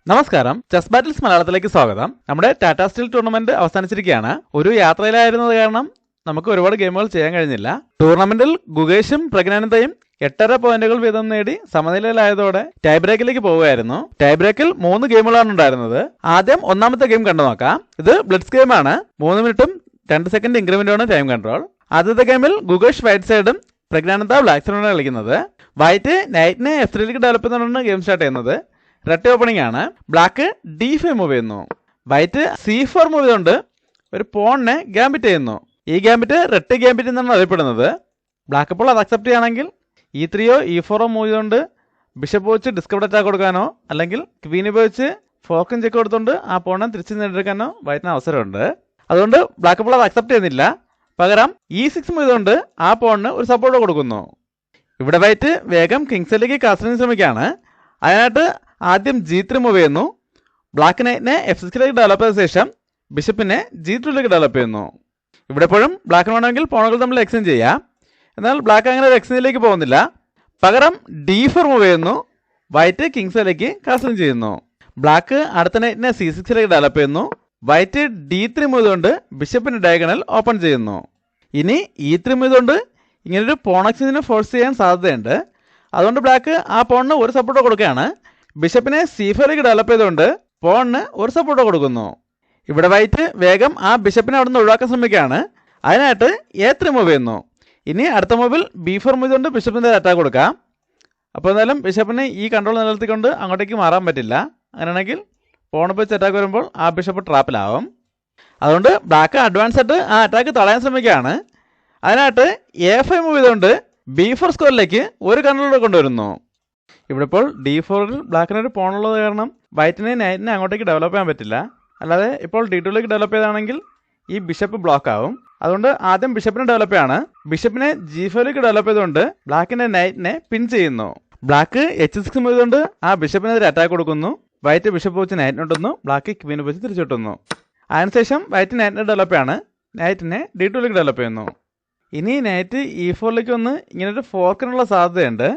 നമസ്കാരം, chess battles മലയാളത്തിലേക്ക് സ്വാഗതം. നമ്മുടെ ടാറ്റാ സ്റ്റീൽ ടൂർണമെന്റ് അവസാനിച്ചിരിക്കുകയാണ്. ഒരു യാത്രയിലായിരുന്നത് കാരണം നമുക്ക് ഒരുപാട് ഗെയിമുകൾ ചെയ്യാൻ കഴിഞ്ഞില്ല. ടൂർണമെന്റിൽ ഗുകേഷും പ്രജ്ഞാനന്ദയും 8.5 പോയിന്റുകൾ വീതം നേടി സമനിലയിലായതോടെ ടൈ ബ്രേക്കിലേക്ക് പോവുകയായിരുന്നു. ടൈ ബ്രേക്കിൽ 3 ഗെയിമുകളാണ് ഉണ്ടായിരുന്നത്. ആദ്യം ഒന്നാമത്തെ ഗെയിം കണ്ടു നോക്കാം. ഇത് ബ്ലിറ്റ്സ് ഗെയിമാണ്. 3 മിനിറ്റും 2 സെക്കൻഡ് ഇൻക്രിമെന്റാണ് ടൈം കൺട്രോൾ. ആദ്യത്തെ ഗെയിമിൽ ഗുകേഷ് വൈറ്റ് സൈഡും പ്രജ്ഞാനന്ദ ബ്ലാക്ക് സൈഡാണ് കളിക്കുന്നത്. വൈറ്റ് നൈറ്റിനെ F3ലേക്ക് ഡെവലപ്പ് ചെയ്യുന്നതാണ് ഗെയിം സ്റ്റാർട്ട് ചെയ്യുന്നത്. റെഡ് ഓപ്പണിംഗ് ആണ്. ബ്ലാക്ക് D5 മൂവ് ചെയ്യുന്നു. വൈറ്റ് C4 മൂവ് ചെയ്തുകൊണ്ട് ഒരു പോണിനെ ഗാംബിറ്റ് ചെയ്യുന്നു. ഈ ഗാംബിറ്റ് റെഡ് ഗാംബിറ്റ് എന്നാണ് അറിയപ്പെടുന്നത്. ബ്ലാക്ക് അപ്പോൾ അത് അക്സെപ്റ്റ് ചെയ്യുകയാണെങ്കിൽ E3യോ E4ഓ മൂവ് ചെയ്തുകൊണ്ട് ബിഷപ്പ് വെച്ച് ഡിസ്കവർ അറ്റാക്ക് കൊടുക്കാനോ അല്ലെങ്കിൽ ക്വീൻ ഉപയോഗിച്ച് ഫോർക്കും ചെക്ക് കൊടുത്തുകൊണ്ട് ആ പോണിനെ തിരിച്ച് നേടിയെടുക്കാനോ വൈറ്റിന് അവസരമുണ്ട്. അതുകൊണ്ട് ബ്ലാക്ക് അപ്പോൾ അത് അക്സെപ്റ്റ് ചെയ്യുന്നില്ല. പകരം E6 മൂവ് ചെയ്തുകൊണ്ട് ആ പോണിന് ഒരു സപ്പോർട്ട് കൊടുക്കുന്നു. ഇവിടെ വൈറ്റ് വേഗം കിങ്സിലേക്ക് കാസ്റ്റിന് ശ്രമിക്കുകയാണ്. അതിനായിട്ട് ആദ്യം G3 മൂവ് ചെയ്യുന്നു. ബ്ലാക്ക് നൈറ്റിനെ F6ലേക്ക് ഡെവലപ്പ് ചെയ്ത ശേഷം ബിഷപ്പിനെ G2ലേക്ക് ഡെവലപ്പ് ചെയ്യുന്നു. ഇവിടെ എപ്പോഴും ബ്ലാക്കിന് വേണമെങ്കിൽ പോണുകൾ തമ്മിൽ എക്സ്ചേഞ്ച് ചെയ്യാം. എന്നാൽ ബ്ലാക്ക് അങ്ങനെ ഒരു എക്സ്ചേഞ്ചിലേക്ക് പോകുന്നില്ല. പകരം D4 മൂവ് ചെയ്യുന്നു. വൈറ്റ് കിങ്സിലേക്ക് കാസ്റ്റിൻ ചെയ്യുന്നു. ബ്ലാക്ക് അടുത്ത നൈറ്റിനെ C6ലേക്ക് ഡെവലപ്പ് ചെയ്യുന്നു. വൈറ്റ് D3 മൂവ് ചെയ്തുകൊണ്ട് ബിഷപ്പിന് ഡയഗണൽ ഓപ്പൺ ചെയ്യുന്നു. ഇനി E3 മൂവ് ചെയ്തുകൊണ്ട് ഇങ്ങനൊരു പോൺ എക്സ്ചേഞ്ചിനെ ഫോഴ്സ് ചെയ്യാൻ സാധ്യതയുണ്ട്. അതുകൊണ്ട് ബ്ലാക്ക് ആ പോണിന് ഒരു സപ്പോർട്ട് കൊടുക്കുകയാണ്. ബിഷപ്പിനെ C4ലേക്ക് ഡെവലപ്പ് ചെയ്തുകൊണ്ട് പോണിന് ഒരു സപ്പോർട്ട് കൊടുക്കുന്നു. ഇവിടെ വൈറ്റ് വേഗം ആ ബിഷപ്പിനെ അവിടെ നിന്ന് ഒഴിവാക്കാൻ ശ്രമിക്കുകയാണ്. അതിനായിട്ട് A3 മൂവ് ചെയ്യുന്നു. ഇനി അടുത്ത മൂവിൽ B4 മൂവ് ചെയ്തുകൊണ്ട് ബിഷപ്പിൻ്റെ അറ്റാക്ക് കൊടുക്കാം. അപ്പോൾ എന്തായാലും ബിഷപ്പിന് ഈ കൺട്രോൾ നിലനിർത്തിക്കൊണ്ട് അങ്ങോട്ടേക്ക് മാറാൻ പറ്റില്ല. അങ്ങനെയാണെങ്കിൽ പോൺ വെച്ച് അറ്റാക്ക് വരുമ്പോൾ ആ ബിഷപ്പ് ട്രാപ്പിലാവും. അതുകൊണ്ട് ബ്ലാക്ക് അഡ്വാൻസ് ആയിട്ട് ആ അറ്റാക്ക് തടയാൻ ശ്രമിക്കുകയാണ്. അതിനായിട്ട് A5 മൂവ് ചെയ്തുകൊണ്ട് B4 സ്കോറിലേക്ക് ഒരു കൺട്രോൾ കൊണ്ടുവരുന്നു. ഇവിടെ ഇപ്പോൾ D4ൽ ബ്ലാക്കിനൊരു പോണുള്ളത് കാരണം വൈറ്റിനെ നൈറ്റിനെ അങ്ങോട്ടേക്ക് ഡെവലപ്പ് ചെയ്യാൻ പറ്റില്ല. അല്ലാതെ ഇപ്പോൾ D2ലേക്ക് ഡെവലപ്പ് ചെയ്താണെങ്കിൽ ഈ ബിഷപ്പ് ബ്ലോക്ക് ആവും. അതുകൊണ്ട് ആദ്യം ബിഷപ്പിനെ ഡെവലപ്പ് ചെയ്യാണ്. ബിഷപ്പിനെ G5ലേക്ക് ഡെവലപ്പ് ചെയ്തുകൊണ്ട് ബ്ലാക്കിന്റെ നൈറ്റിനെ പിൻ ചെയ്യുന്നു. ബ്ലാക്ക് H6 മൂവ് ചെയ്തുകൊണ്ട് ആ ബിഷപ്പിനെതിരെ അറ്റാക്ക് കൊടുക്കുന്നു. വൈറ്റ് ബിഷപ്പ് വെച്ച് നൈറ്റിനെ ഇട്ടുന്നു. ബ്ലാക്ക് ക്വീൻ വെച്ച് തിരിച്ചിട്ടുന്നു. അതിനുശേഷം വൈറ്റ് നൈറ്റിനെ ഡെവലപ്പ് ചെയ്യാണ്. നൈറ്റിനെ D2ലേക്ക് ഡെവലപ്പ് ചെയ്യുന്നു. ഇനി നൈറ്റ് E4ലേക്ക് വന്ന് ഇങ്ങനൊരു ഫോർക്കിനുള്ള സാധ്യതയുണ്ട്.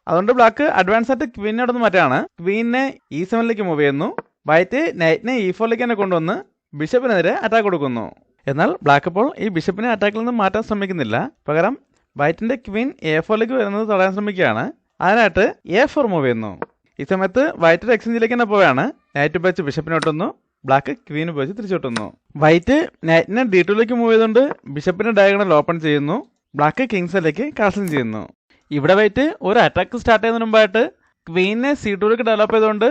അതുകൊണ്ട് ബ്ലാക്ക് അഡ്വാൻസ് ആയിട്ട് ക്വീനോട് ഒന്ന് മാറ്റാണ്. ക്വീനെ E7ലേക്ക് മൂവ് ചെയ്യുന്നു. വൈറ്റ് നൈറ്റിനെ E4ലേക്ക് തന്നെ കൊണ്ടുവന്ന് ബിഷപ്പിനെതിരെ അറ്റാക്ക് കൊടുക്കുന്നു. എന്നാൽ ബ്ലാക്ക് ഇപ്പോൾ ഈ ബിഷപ്പിനെ അറ്റാക്കിൽ നിന്ന് മാറ്റാൻ ശ്രമിക്കുന്നില്ല. പകരം വൈറ്റിന്റെ ക്വീൻ A4ലേക്ക് വരുന്നത് തടയാൻ ശ്രമിക്കുകയാണ്. അതിനായിട്ട് A4 മൂവ് ചെയ്യുന്നു. ഈ സമയത്ത് വൈറ്റ് എക്സ്ചേഞ്ചിലേക്ക് തന്നെ പോവുകയാണ്. നൈറ്റ് ഉപയോഗിച്ച് ബിഷപ്പിനെ ഒട്ടുന്നു. ബ്ലാക്ക് ക്വീൻ ഉപയോഗിച്ച് തിരിച്ചൊട്ടുന്നു. വൈറ്റ് നൈറ്റിനെ D2ലേക്ക് മൂവ് ചെയ്തുകൊണ്ട് ബിഷപ്പിന്റെ ഡയഗണൽ ഓപ്പൺ ചെയ്യുന്നു. ബ്ലാക്ക് കിങ്സിലേക്ക് കാസ്റ്റിൻ ചെയ്യുന്നു. ഇവിടെ വൈറ്റ് ഒരു അറ്റാക്ക് സ്റ്റാർട്ട് ചെയ്യുന്നതിന് മുമ്പായിട്ട് ക്വീനെ C2ലേക്ക് ഡെവലപ്പ് ചെയ്തുകൊണ്ട്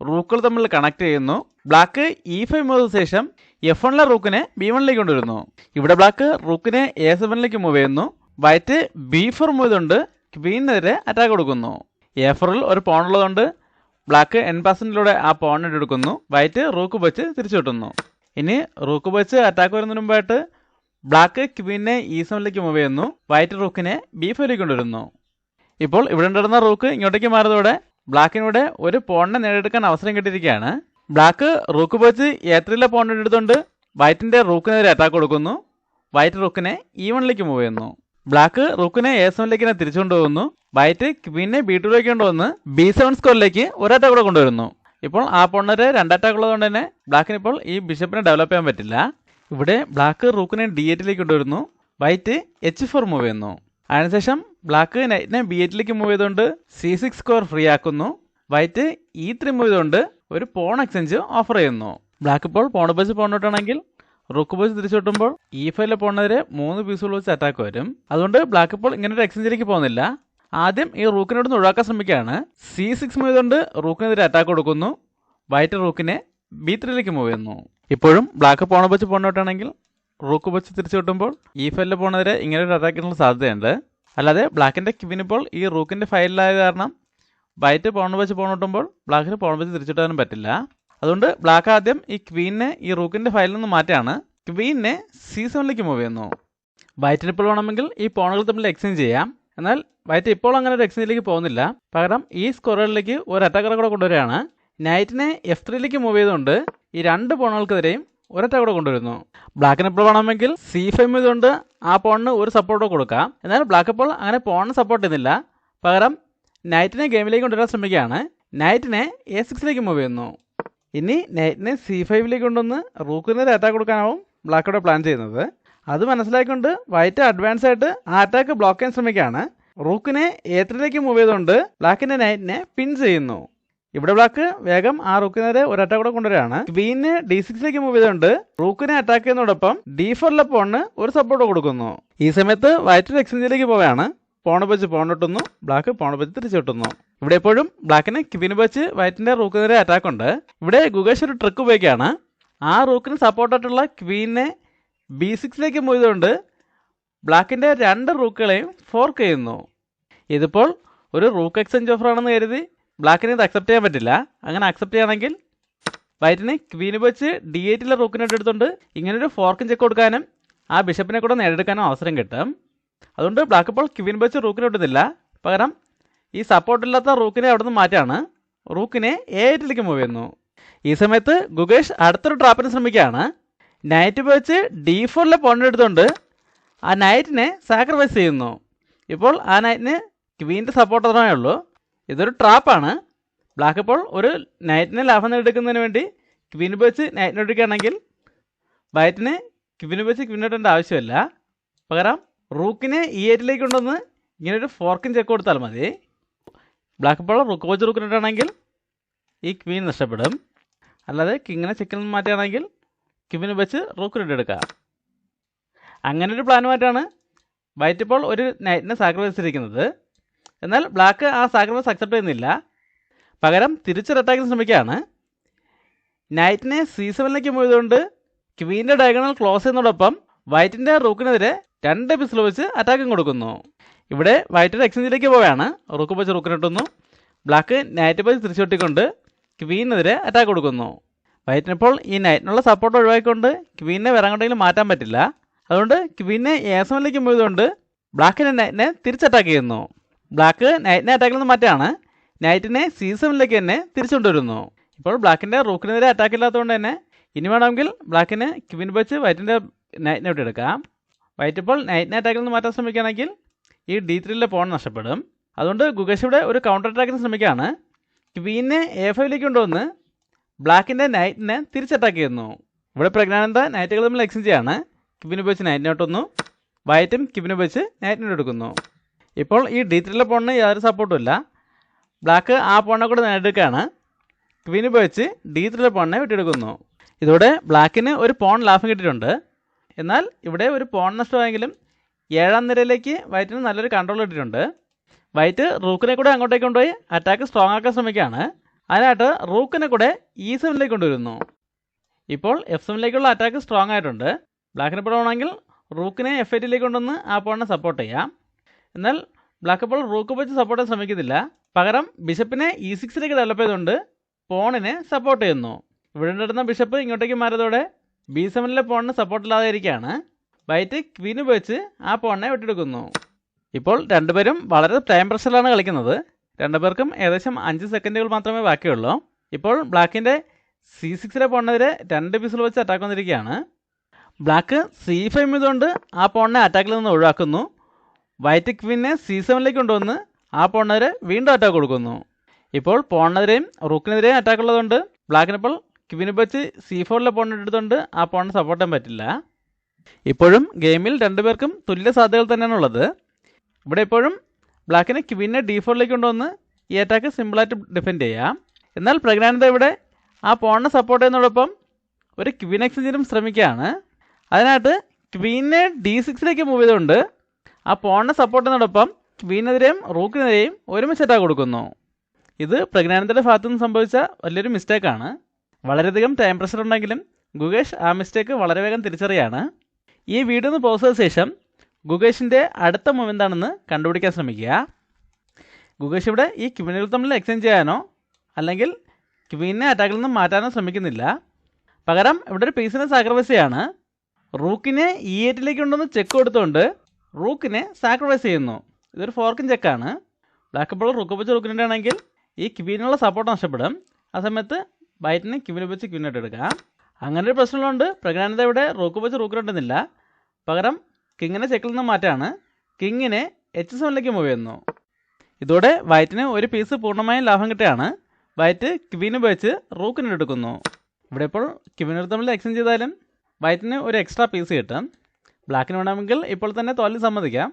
റൂക്കുകൾ തമ്മിൽ കണക്ട് ചെയ്യുന്നു. ബ്ലാക്ക് E5 മൂവ് ചെയ്ത ശേഷം F1ലെ റൂക്കിനെ B1ലേക്ക് കൊണ്ടുവരുന്നു. ഇവിടെ ബ്ലാക്ക് റൂക്കിനെ A7ലേക്ക് മൂവ് ചെയ്യുന്നു. വൈറ്റ് B4 മൂവ് ചെയ്തുകൊണ്ട് ക്വീനെതിരെ അറ്റാക്ക് കൊടുക്കുന്നു. A4ൽ ഒരു പോണുള്ളതുകൊണ്ട് ബ്ലാക്ക് N-പാസിലൂടെ ആ പോണിനെ എടുക്കുന്നു. വൈറ്റ് റൂക്ക് വെച്ച് തിരിച്ചു കിട്ടുന്നു. ഇനി റൂക്ക് വെച്ച് അറ്റാക്ക് വരുന്നതിന് മുമ്പായിട്ട് ബ്ലാക്ക് ക്വീനെ E7ലേക്ക് മൂവ് ചെയ്യുന്നു. വൈറ്റ് റൂക്കിനെ B5ലേക്ക് കൊണ്ടുവരുന്നു. ഇപ്പോൾ ഇവിടെ ഉണ്ടായിരുന്ന റൂക്ക് ഇങ്ങോട്ടേക്ക് മാറിയതോടെ ബ്ലാക്കിനൂടെ ഒരു പോണിനെ നേടിയെടുക്കാൻ അവസരം കിട്ടിയിരിക്കുകയാണ്. ബ്ലാക്ക് റൂക്ക് വെച്ച് A3ലെ പോണിനെ എടുത്തുകൊണ്ട് വൈറ്റിന്റെ റൂക്കിനെതിരെ അറ്റാക്ക് കൊടുക്കുന്നു. വൈറ്റ് റൂക്കിനെ E1ലേക്ക് മൂവ് ചെയ്യുന്നു. ബ്ലാക്ക് റൂക്കിനെ A7ലേക്ക് തന്നെ തിരിച്ചു കൊണ്ടുപോകുന്നു. വൈറ്റ് ക്വീനെ B2ലേക്ക് കൊണ്ടുവന്ന് B7 സ്കോറിലേക്ക് ഒരു അറ്റാക്ക് കൂടെ കൊണ്ടുവരുന്നു. ഇപ്പോൾ ആ പോണിന് 2 അറ്റാക്ക് ഉള്ളതുകൊണ്ട് തന്നെ ബ്ലാക്കിന് ഇപ്പോൾ ഈ ബിഷപ്പിനെ ഡെവലപ്പ് ചെയ്യാൻ പറ്റില്ല. ഇവിടെ ബ്ലാക്ക് റൂക്കിനെ D8ലേക്ക് കൊണ്ടുവരുന്നു. വൈറ്റ് H4 മൂവ് ചെയ്യുന്നു. അതിനുശേഷം ബ്ലാക്ക് നൈറ്റിനെ B8ലേക്ക് മൂവ് ചെയ്തുകൊണ്ട് C6 സ്കോർ ഫ്രീ ആക്കുന്നു. വൈറ്റ് E3 മൂവ് ചെയ്തുകൊണ്ട് ഒരു പോൺ എക്സ്ചേഞ്ച് ഓഫർ ചെയ്യുന്നു. ബ്ലാക്ക് ഇപ്പോൾ പോൺ വെച്ച് പോണിട്ടാണെങ്കിൽ റൂക്ക് വെച്ച് തിരിച്ചുവിട്ടുമ്പോൾ E5ലെ പോണിനെതിരെ 3 പീസുകൾ വെച്ച് അറ്റാക്ക് വരും. അതുകൊണ്ട് ബ്ലാക്ക് ഇപ്പോൾ ഇങ്ങനെ ഒരു എക്സ്ചേഞ്ചിലേക്ക് പോകുന്നില്ല. ആദ്യം ഈ റൂക്കിനോട് ഒഴിവാക്കാൻ ശ്രമിക്കുകയാണ്. C6 മൂവ് ചെയ്തുകൊണ്ട് റൂക്കിനെതിരെ അറ്റാക്ക് കൊടുക്കുന്നു. വൈറ്റ് റൂക്കിനെ B3ലേക്ക് മൂവ് ചെയ്യുന്നു. ഇപ്പോഴും ബ്ലാക്ക് പോൺ വെച്ച് പോണിട്ടാണെങ്കിൽ റൂക്ക് വെച്ച് തിരിച്ചു കിട്ടുമ്പോൾ E5ലെ പോണിനെതിരെ ഇങ്ങനെ ഒരു അറ്റാക്കിനുള്ള സാധ്യതയുണ്ട്. അല്ലാതെ ബ്ലാക്കിന്റെ ക്വീൻ ഇപ്പോൾ ഈ റൂക്കിന്റെ ഫയലിലായത് കാരണം വൈറ്റ് പോൺ വെച്ച് പോണിട്ടുമ്പോൾ ബ്ലാക്കിന് പോൺ വെച്ച് തിരിച്ചിട്ടാനും പറ്റില്ല. അതുകൊണ്ട് ബ്ലാക്ക് ആദ്യം ഈ ക്വീനെ ഈ റൂക്കിന്റെ ഫയലിൽ നിന്ന് മാറ്റാണ്. ക്വീനെ C7ലേക്ക് മൂവ് ചെയ്യുന്നു. വൈറ്റിന് ഇപ്പോൾ വേണമെങ്കിൽ ഈ പോണുകൾ തമ്മിൽ എക്സ്ചേഞ്ച് ചെയ്യാം. എന്നാൽ വൈറ്റ് ഇപ്പോൾ അങ്ങനെ ഒരു എക്സ്ചേഞ്ചിലേക്ക് പോകുന്നില്ല. പകരം ഈ സ്കോറുകളിലേക്ക് ഒരു അറ്റാക്കറെ കൂടെ കൊണ്ടുവരികയാണ്. നൈറ്റിനെ F3ലേക്ക് മൂവ് ചെയ്തുകൊണ്ട് ഈ 2 പോണുകൾക്കെതിരെയും ഒരറ്റാക്ക് കൂടെ കൊണ്ടുവരുന്നു. ബ്ലാക്കിന് ഇപ്പോൾ വേണമെങ്കിൽ C5 ചെയ്തുകൊണ്ട് ആ പോണിന് ഒരു സപ്പോർട്ടോ കൊടുക്കാം. എന്നാൽ ബ്ലാക്ക് ഇപ്പോൾ അങ്ങനെ പോണിന് സപ്പോർട്ട് ചെയ്യുന്നില്ല. പകരം നൈറ്റിനെ ഗെയിമിലേക്ക് കൊണ്ടുവരാൻ ശ്രമിക്കുകയാണ്. നൈറ്റിനെ A6ലേക്ക് മൂവ് ചെയ്യുന്നു. ഇനി നൈറ്റിനെ C5ലേക്ക് കൊണ്ടുവന്ന് റൂക്കിന് ഒരു അറ്റാക്ക് കൊടുക്കാനാവും ബ്ലാക്കോടെ പ്ലാൻ ചെയ്യുന്നത്. അത് മനസ്സിലാക്കിക്കൊണ്ട് വൈറ്റ് അഡ്വാൻസ് ആയിട്ട് ആ അറ്റാക്ക് ബ്ലോക്ക് ചെയ്യാൻ ശ്രമിക്കുകയാണ്. റൂക്കിനെ A3ലേക്ക് മൂവ് ചെയ്തുകൊണ്ട് ബ്ലാക്കിന്റെ നൈറ്റിനെ പിൻ ചെയ്യുന്നു. ഇവിടെ ബ്ലാക്ക് വേഗം ആ റൂക്കിനെതിരെ ഒരു അറ്റാക്ക് കൂടെ കൊണ്ടുവരികയാണ്. ക്വീനെ D6ലേക്ക് മൂവ് ചെയ്തുകൊണ്ട് റൂക്കിനെ അറ്റാക്ക് ചെയ്യുന്നതോടൊപ്പം D4 പോണിന് ഒരു സപ്പോർട്ട് കൊടുക്കുന്നു. ഈ സമയത്ത് വൈറ്റ് എക്സ്ചേഞ്ചിലേക്ക് പോവുകയാണ്. പോണ് വെച്ച് പോണിട്ടുന്നു, ബ്ലാക്ക് പോണ് വെച്ച് തിരിച്ചിട്ടുന്നു. ഇവിടെ എപ്പോഴും ബ്ലാക്കിന് ക്വീന് വെച്ച് വൈറ്റിന്റെ റൂക്കിനെതിരെ അറ്റാക്ക് ഉണ്ട്. ഇവിടെ ഗുഗേഷ് ഒരു ട്രിക്ക് ഉപയോഗിക്കുകയാണ്. ആ റൂക്കിന് സപ്പോർട്ടായിട്ടുള്ള ക്വീനെ B6ലേക്ക് മൂവ് ചെയ്തുകൊണ്ട് ബ്ലാക്കിന്റെ 2 റൂക്കുകളെയും ഫോർക്ക് ചെയ്യുന്നു. ഇതിപ്പോൾ ഒരു റൂക്ക് എക്സ്ചേഞ്ച് ഓഫർ ആണെന്ന് കരുതി ബ്ലാക്കിന് ഇത് അക്സെപ്റ്റ് ചെയ്യാൻ പറ്റില്ല. അങ്ങനെ അക്സെപ്റ്റ് ചെയ്യുകയാണെങ്കിൽ വൈറ്റിന് ക്വീന് വെച്ച് D8 റൂക്കിനെ എടുത്തുകൊണ്ട് ഇങ്ങനൊരു ഫോർക്കും ചെക്ക് കൊടുക്കാനും ആ ബിഷപ്പിനെ കൂടെ നേടിയെടുക്കാനും അവസരം കിട്ടും. അതുകൊണ്ട് ബ്ലാക്ക് ഇപ്പോൾ ക്വീൻ വെച്ച് റൂക്കിനെ ഇടുന്നില്ല, പകരം ഈ സപ്പോർട്ടില്ലാത്ത റൂക്കിനെ അവിടെ നിന്ന് മാറ്റാണ്. റൂക്കിനെ A8ലേക്ക് മൂവ് ചെയ്യുന്നു. ഈ സമയത്ത് ഗുഗേഷ് അടുത്തൊരു ട്രാപ്പിന് ശ്രമിക്കുകയാണ്. നൈറ്റ് വെച്ച് D4 പോയിന്റ് എടുത്തുകൊണ്ട് ആ നൈറ്റിനെ സാക്രിഫൈസ് ചെയ്യുന്നു. ഇപ്പോൾ ആ നൈറ്റിന് ക്വീൻ്റെ സപ്പോർട്ട് അത്രമേ ഉള്ളൂ. ഇതൊരു ട്രാപ്പാണ്. ബ്ലാക്ക് ഇപ്പോൾ ഒരു നൈറ്റിനെ ലാഭം നേടിയെടുക്കുന്നതിന് വേണ്ടി ക്വീൻ വെച്ച് നൈറ്റിനെ എടുക്കുകയാണെങ്കിൽ വൈറ്റിന് ക്വീൻ വെച്ച് ക്വീൻ ഇടേണ്ട ആവശ്യമില്ല. പകരം റൂക്കിനെ E8ലേക്ക് കൊണ്ടുവന്ന് ഇങ്ങനൊരു ഫോർക്കും ചെക്ക് കൊടുത്താൽ മതി. ബ്ലാക്ക് ഇപ്പോൾ റൂക്ക് വെച്ച് റൂക്കിനിട്ടാണെങ്കിൽ ഈ ക്വീൻ നഷ്ടപ്പെടും. അല്ലാതെ കിങ്ങിനെ ചെക്കിൽ നിന്ന് മാറ്റുകയാണെങ്കിൽ ക്വീൻ വെച്ച് റൂക്കിനിട്ടെടുക്കാം. അങ്ങനെ ഒരു പ്ലാനുമായിട്ടാണ് വൈറ്റ് ഇപ്പോൾ ഒരു നൈറ്റിനെ സാക്രിഫൈസ് ചെയ്തിരിക്കുന്നത്. എന്നാൽ ബ്ലാക്ക് ആ സാക്രിഫൈസ് അക്സെപ്റ്റ് ചെയ്യുന്നില്ല, പകരം തിരിച്ചൊരു അറ്റാക്കിന് ശ്രമിക്കുകയാണ്. നൈറ്റിനെ C7ലേക്ക് മൂവ് ചെയ്തുകൊണ്ട് ക്വീൻ്റെ ഡയഗണൽ ക്ലോസ് ചെയ്യുന്നതോടൊപ്പം വൈറ്റിൻ്റെ റൂക്കിനെതിരെ 2 പിസിൽ വെച്ച് അറ്റാക്കും കൊടുക്കുന്നു. ഇവിടെ വൈറ്റ് എക്സ്ചേഞ്ചിലേക്ക് പോവുകയാണ്. റൂക്ക് വെച്ച് റൂക്കിനിട്ടുന്നു, ബ്ലാക്ക് നൈറ്റ് വെച്ച് തിരിച്ചുകൊട്ടിക്കൊണ്ട് ക്വീനെതിരെ അറ്റാക്ക് കൊടുക്കുന്നു. വൈറ്റിനിപ്പോൾ ഈ നൈറ്റിനുള്ള സപ്പോർട്ട് ഒഴിവാക്കിക്കൊണ്ട് ക്വീനെ വേറെ അങ്ങോട്ടെങ്കിലും മാറ്റാൻ പറ്റില്ല. അതുകൊണ്ട് ക്വീനെ A7ലേക്ക് മൂവ് ചെയ്തുകൊണ്ട് ബ്ലാക്കിൻ്റെ നൈറ്റിനെ തിരിച്ചറ്റാക്ക് ചെയ്യുന്നു. ബ്ലാക്ക് നൈറ്റിനെ അറ്റാക്കിൽ നിന്ന് മാറ്റാണ്. നൈറ്റിനെ C7ലേക്ക് തന്നെ തിരിച്ചുകൊണ്ടുവരുന്നു. ഇപ്പോൾ ബ്ലാക്കിൻ്റെ റൂക്കിനെതിരെ അറ്റാക്ക് ഇല്ലാത്തതുകൊണ്ട് തന്നെ ഇനി വേണമെങ്കിൽ ബ്ലാക്കിന് ക്വീൻ വെച്ച് വൈറ്റിൻ്റെ നൈറ്റിനെ വിട്ടെടുക്കാം. വൈറ്റ് ഇപ്പോൾ നൈറ്റിനെ അറ്റാക്കിൽ നിന്ന് മാറ്റാൻ ശ്രമിക്കുകയാണെങ്കിൽ ഈ D3 പോൺ നഷ്ടപ്പെടും. അതുകൊണ്ട് ഗുഗേഷ് ഇവിടെ ഒരു കൗണ്ടർ അറ്റാക്കിന് ശ്രമിക്കുകയാണ്. ക്വീനെ A5ലേക്ക് കൊണ്ടുവന്ന് ബ്ലാക്കിൻ്റെ നൈറ്റിനെ തിരിച്ചറ്റാക്ക് ചെയ്യുന്നു. ഇവിടെ പ്രജ്ഞാനന്ദ നൈറ്റുകൾ തമ്മിൽ എക്സ്ചേഞ്ച് ചെയ്യാണ്. ക്വീന് വെച്ച് നൈറ്റിനെ ഇട്ടുന്നു, വൈറ്റും ക്വീന് വെച്ച് നൈറ്റിനെ എടുക്കുന്നു. ഇപ്പോൾ ഈ D3 പോണിന് യാതൊരു സപ്പോർട്ടും ഇല്ല. ബ്ലാക്ക് ആ പോണിനെ കൂടെ നേടിയെടുക്കുകയാണ്. ക്വീന് വെച്ച് D3 പോണിനെ വിട്ടെടുക്കുന്നു. ഇതോടെ ബ്ലാക്കിന് ഒരു പോൺ ലാഭം കിട്ടിയിട്ടുണ്ട്. എന്നാൽ ഇവിടെ ഒരു പോൺ നഷ്ടമായെങ്കിലും 7ാം നിരയിലേക്ക് വൈറ്റിന് നല്ലൊരു കൺട്രോൾ കിട്ടിയിട്ടുണ്ട്. വൈറ്റ് റൂക്കിനെ കൂടെ അങ്ങോട്ടേക്ക് കൊണ്ടുപോയി അറ്റാക്ക് സ്ട്രോങ് ആക്കാൻ ശ്രമിക്കുകയാണ്. അതിനായിട്ട് റൂക്കിനെ കൂടെ E7ലേക്ക് കൊണ്ടുവരുന്നു. ഇപ്പോൾ F7ലേക്കുള്ള അറ്റാക്ക് സ്ട്രോങ് ആയിട്ടുണ്ട്. ബ്ലാക്കിനെ പോണെങ്കിൽ റൂക്കിനെ F8ലേക്ക് കൊണ്ടുവന്ന് ആ പോണിനെ സപ്പോർട്ട് ചെയ്യാം. എന്നാൽ ബ്ലാക്ക് ഇപ്പോൾ റൂക്ക് വെച്ച് സപ്പോർട്ട് ചെയ്യാൻ ശ്രമിക്കുന്നില്ല, പകരം ബിഷപ്പിനെ E6ലേക്ക് ഡെവലപ്പ് ചെയ്തുകൊണ്ട് പോണിനെ സപ്പോർട്ട് ചെയ്യുന്നു. ഇവിടെ ഉണ്ടായിരുന്ന ബിഷപ്പ് ഇങ്ങോട്ടേക്ക് മാറിയതോടെ B7 പോണിന് സപ്പോർട്ട് ഇല്ലാതെ ഇരിക്കുകയാണ്. വൈറ്റ് ക്വീന് വെച്ച് ആ പോണിനെ വിട്ടെടുക്കുന്നു. ഇപ്പോൾ രണ്ടുപേരും വളരെ ടൈം പ്രഷറിലാണ് കളിക്കുന്നത്. രണ്ടുപേർക്കും ഏകദേശം 5 സെക്കൻഡുകൾ മാത്രമേ ബാക്കിയുള്ളൂ. ഇപ്പോൾ ബ്ലാക്കിൻ്റെ C6 പോണിനെതിരെ 2 പീസിൽ വെച്ച് അറ്റാക്ക് വന്നിരിക്കുകയാണ്. ബ്ലാക്ക് C5 ചെയ്തുകൊണ്ട് ആ പോണിനെ അറ്റാക്കിൽ നിന്ന് ഒഴിവാക്കുന്നു. വൈറ്റ് ക്വീനെ C7ലേക്ക് കൊണ്ടുവന്ന് ആ പോണിനെതിരെ വീണ്ടും അറ്റാക്ക് കൊടുക്കുന്നു. ഇപ്പോൾ പോണിനെതിരെയും റൂക്കിനെതിരെയും അറ്റാക്ക് ഉള്ളതുകൊണ്ട് ബ്ലാക്കിനിപ്പോൾ ക്വീന് വെച്ച് C4 പോണിനെ എടുത്തുകൊണ്ട് ആ പോണിനെ സപ്പോർട്ട് ചെയ്യാൻ പറ്റില്ല. ഇപ്പോഴും ഗെയിമിൽ രണ്ടുപേർക്കും തുല്യ സാധ്യതകൾ തന്നെയാണ് ഉള്ളത്. ഇവിടെ ഇപ്പോഴും ബ്ലാക്കിനെ ക്വീനെ D4ലേക്ക് കൊണ്ടുവന്ന് ഈ അറ്റാക്ക് സിമ്പിളായിട്ട് ഡിഫെൻഡ് ചെയ്യാം. എന്നാൽ പ്രജ്ഞാനന്ദ ഇവിടെ ആ പോണിനെ സപ്പോർട്ട് ചെയ്യുന്നതോടൊപ്പം ഒരു ക്വീൻ എക്സ്ചേഞ്ചിനും ശ്രമിക്കുകയാണ്. അതിനായിട്ട് ക്വീനെ D6ലേക്ക് മൂവ് ചെയ്തുകൊണ്ട് ആ പോണിനെ സപ്പോർട്ട് ചെയ്യുന്നതോടൊപ്പം ക്വീനെതിരെയും റൂക്കിനെതിരെയും ഒരുമിച്ച് അറ്റാക്ക് കൊടുക്കുന്നു. ഇത് പ്രജ്ഞാനന്ദയുടെ ഭാഗത്തു നിന്ന് സംഭവിച്ച വലിയൊരു മിസ്റ്റേക്കാണ്. വളരെയധികം ടൈം പ്രഷർ ഉണ്ടെങ്കിലും ഗുഗേഷ് ആ മിസ്റ്റേക്ക് വളരെ വേഗം തിരിച്ചറിയാണ്. ഈ വീഡിയോ ഒന്ന് പോസ് ചെയ്ത ശേഷം ഗുഗേഷിൻ്റെ അടുത്ത മൂവ് എന്താണെന്ന് കണ്ടുപിടിക്കാൻ ശ്രമിക്കുക. ഗുഗേഷ് ഇവിടെ ഈ ക്വീനുകൾ തമ്മിൽ എക്സ്ചേഞ്ച് ചെയ്യാനോ അല്ലെങ്കിൽ ക്വീനെ അറ്റാക്കിൽ നിന്ന് മാറ്റാനോ ശ്രമിക്കുന്നില്ല. പകരം ഇവിടെ ഒരു പീസിനെ സാക്രിഫൈസ് ചെയ്യാണ്. റൂക്കിനെ E8ലേക്ക് കൊണ്ടുവന്ന് ചെക്ക് കൊടുത്തുകൊണ്ട് റൂക്കിനെ സാക്രിഫൈസ് ചെയ്യുന്നു. ഇതൊരു ഫോർക്കിൻ ചെക്കാണ്. ബ്ലാക്ക് ഇപ്പോൾ റൂക്ക് വെച്ച് റൂക്കിൻ്റെ ആണെങ്കിൽ ഈ ക്വീനുള്ള സപ്പോർട്ട് നഷ്ടപ്പെടും. ആ സമയത്ത് വൈറ്റിന് ക്വീനെ വെച്ച് ക്വീനായിട്ട് എടുക്കാം. അങ്ങനെ ഒരു പ്രശ്നമുള്ളതുകൊണ്ട് പ്രജ്ഞാനന്ദ ഇവിടെ റൂക്ക് വെച്ച് റൂക്കിനിട്ടുന്നില്ല, പകരം കിങ്ങിനെ ചെക്കിൽ നിന്ന് മാറ്റാണ്. കിങ്ങിനെ H7ലേക്ക് മൂവ് ചെയ്യുന്നു. ഇതോടെ വൈറ്റിന് ഒരു പീസ് പൂർണ്ണമായും ലാഭം കിട്ടുകയാണ്. വൈറ്റ് ക്വീൻ ഉപയോഗിച്ച് റൂക്കിന് എടുക്കുന്നു. ഇവിടെ ഇപ്പോൾ ക്വീനർ തമ്മിൽ എക്സ്ചേഞ്ച് ചെയ്താലും വൈറ്റിന് ഒരു എക്സ്ട്രാ പീസ് കിട്ടും. ബ്ലാക്കിന് വേണമെങ്കിൽ ഇപ്പോൾ തന്നെ തോൽവി സമ്മതിക്കാം.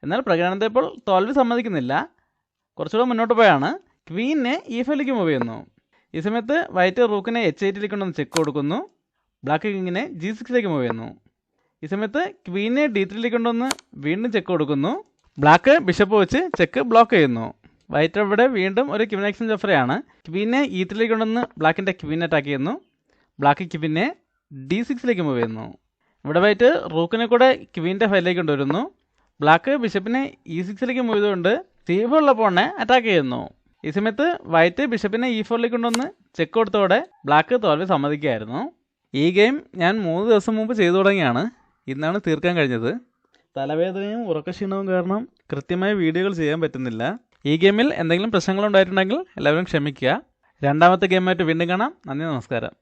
എന്നാൽ പ്രഗ്നാനന്ദ ഇപ്പോൾ തോൽവി സമ്മതിക്കുന്നില്ല. കുറച്ചുകൂടെ മുന്നോട്ട് പോയാണ് ക്വീനെ E5ലേക്ക് മൂവ് ചെയ്യുന്നു. ഈ സമയത്ത് വൈറ്റ് റൂക്കിനെ H8ലേക്ക് കൊണ്ടുവന്ന് ചെക്ക് കൊടുക്കുന്നു. ബ്ലാക്ക് കിങ്ങിനെ G6ലേക്ക് മൂവ് ചെയ്യുന്നു. ഈ സമയത്ത് ക്വീനെ D3ലേക്ക് കൊണ്ടുവന്ന് വീണ്ടും ചെക്ക് കൊടുക്കുന്നു. ബ്ലാക്ക് ബിഷപ്പ് വെച്ച് ചെക്ക് ബ്ലോക്ക് ചെയ്യുന്നു. വൈറ്റ് ഇവിടെ വീണ്ടും ഒരു ക്വീൻ എക്സ്ചേഞ്ച് ഓഫറാണ്. ക്വീനെ E3ലേക്ക് കൊണ്ടുവന്ന് ബ്ലാക്കിൻ്റെ ക്വീൻ അറ്റാക്ക് ചെയ്യുന്നു. ബ്ലാക്ക് ക്വീനെ D6ലേക്ക് മൂവ് ചെയ്യുന്നു. ഇവിടെ വൈറ്റ് റൂക്കിനെ കൂടെ ക്വീൻ്റെ ഫയലിലേക്ക് കൊണ്ടുവരുന്നു. ബ്ലാക്ക് ബിഷപ്പിനെ E6ലേക്ക് മൂവ് ചെയ്തുകൊണ്ട് C4 ഉള്ള പോണിനെ അറ്റാക്ക് ചെയ്യുന്നു. ഈ സമയത്ത് വൈറ്റ് ബിഷപ്പിനെ E4ലേക്ക് കൊണ്ടുവന്ന് ചെക്ക് കൊടുത്തോടെ ബ്ലാക്ക് തോൽവി സമ്മതിക്കുകയായിരുന്നു. ഈ ഗെയിം ഞാൻ 3 ദിവസം മുമ്പ് ചെയ്തു തുടങ്ങിയാണ്. ഇന്നാണ് തീർക്കാൻ കഴിഞ്ഞത്. തലവേദനയും ഉറക്കക്ഷീണവും കാരണം കൃത്യമായ വീഡിയോകൾ ചെയ്യാൻ പറ്റുന്നില്ല. ഈ ഗെയിമിൽ എന്തെങ്കിലും പ്രശ്നങ്ങളുണ്ടായിട്ടുണ്ടെങ്കിൽ എല്ലാവരും ക്ഷമിക്കുക. രണ്ടാമത്തെ ഗെയിമായിട്ട് വീണ്ടും കാണാം. നന്ദി, നമസ്കാരം.